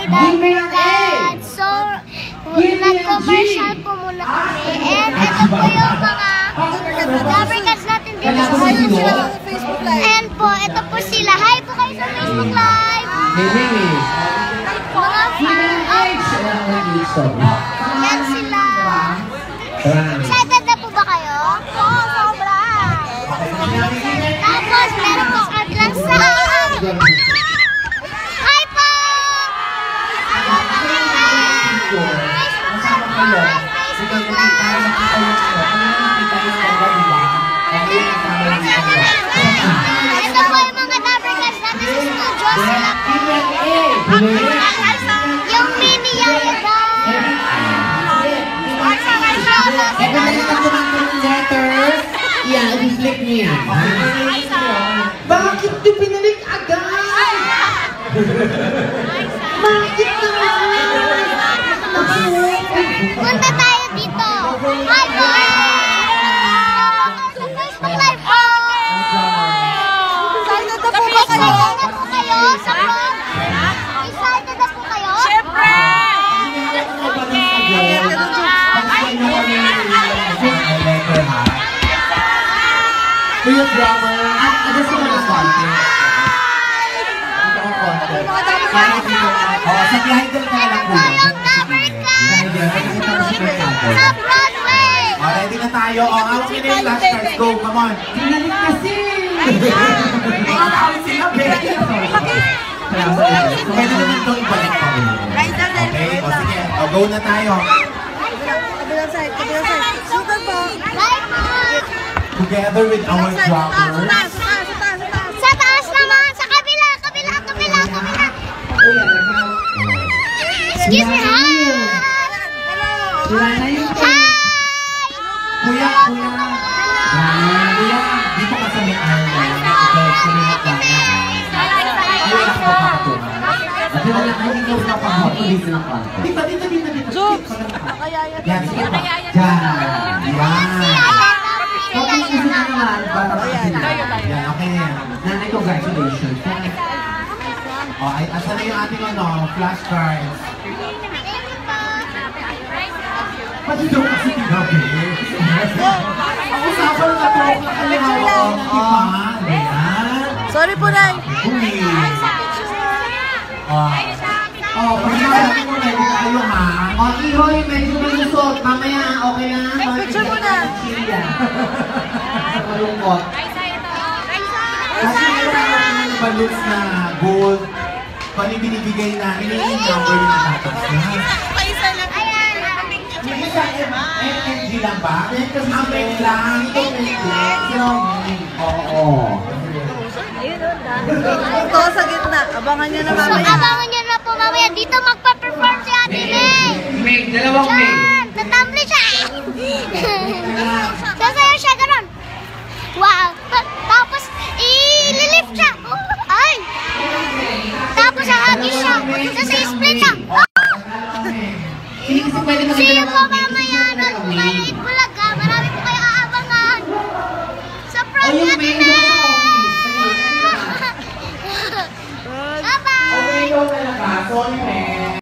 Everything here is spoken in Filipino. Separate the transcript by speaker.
Speaker 1: Hi, Dabber Cats! So, nag-commercial po muna kami. And ito po yung mga Dabber Cats natin dito sa Facebook Live. And po, ito po sila. Hi po kayo sa Facebook Live! Mga yan sila. Excited na po ba kayo? Oo, sobra! Tapos, meron po kabilang sa... Hi po! Facebook Live! Ito po yung mga Dabber Cats natin sa studio. Sila po. Yung mini yaya daw.
Speaker 2: Yeah, i-flip niya. Bakit di pinalik agad? Bakit naman?
Speaker 1: Punta tayo dito. Hi po! Sa Facebook Live po. Excited na po ba kayo? Excited na po kayo sa vlog? Excited na po kayo? Siyempre!
Speaker 2: Kuya drummer, adas ko na konti. Ito ang konti. Sa glidel ka na lang kuya.
Speaker 1: Sa Broadway!
Speaker 3: Ready na tayo. Hawak nyo na yung last cards. Go, come on.
Speaker 2: Pinalik kasi!
Speaker 3: Makakawin sila, baby. Pwede naman ito ibalik pa. Okay, o sige. Go na tayo.
Speaker 4: Kabilang side. Sutan po.
Speaker 1: Bye po!
Speaker 3: Together with our drummers.
Speaker 1: Sa taas naman! Sa kabila! Excuse me! Hi!
Speaker 2: Sila na yun.
Speaker 1: Hi!
Speaker 3: Kuya. Kuya, dito ka sa may island. Sumihat lang. Kuya, ako papatungan.
Speaker 2: At yun lang, hindi ko na pang-hotulin ng konti.
Speaker 3: Dito. Yan, sige pa.
Speaker 2: Yan. Okay, kasi na naman, para kasi na.
Speaker 3: Yan, okay na yan.
Speaker 2: Nanay, congratulations.
Speaker 3: O, asan na yung ating flashcards? Pati daw kasi gabi. Ako sabar na po ako nakalihawa.
Speaker 4: Sorry po, Nay.
Speaker 3: Pagkakasabi mo na, hindi tayo ha.
Speaker 2: Ihoy, medyo malusot. Mamaya, okay na.
Speaker 4: Picture mo na.
Speaker 2: Malungkot.
Speaker 3: Kasi meron na balloons na gold. Kung ano binibigay na, yung number yung tatas na. Yung isa, MNG lang ba? Amen lang. Oo.
Speaker 4: Ito sa gitna. Abangan nyo na
Speaker 1: So,
Speaker 4: mamaya.
Speaker 1: abangan nyo na po mamaya. Dito magpa-perform si Ate May.
Speaker 2: May, dalawang May.
Speaker 1: Yan! Tatamli siya!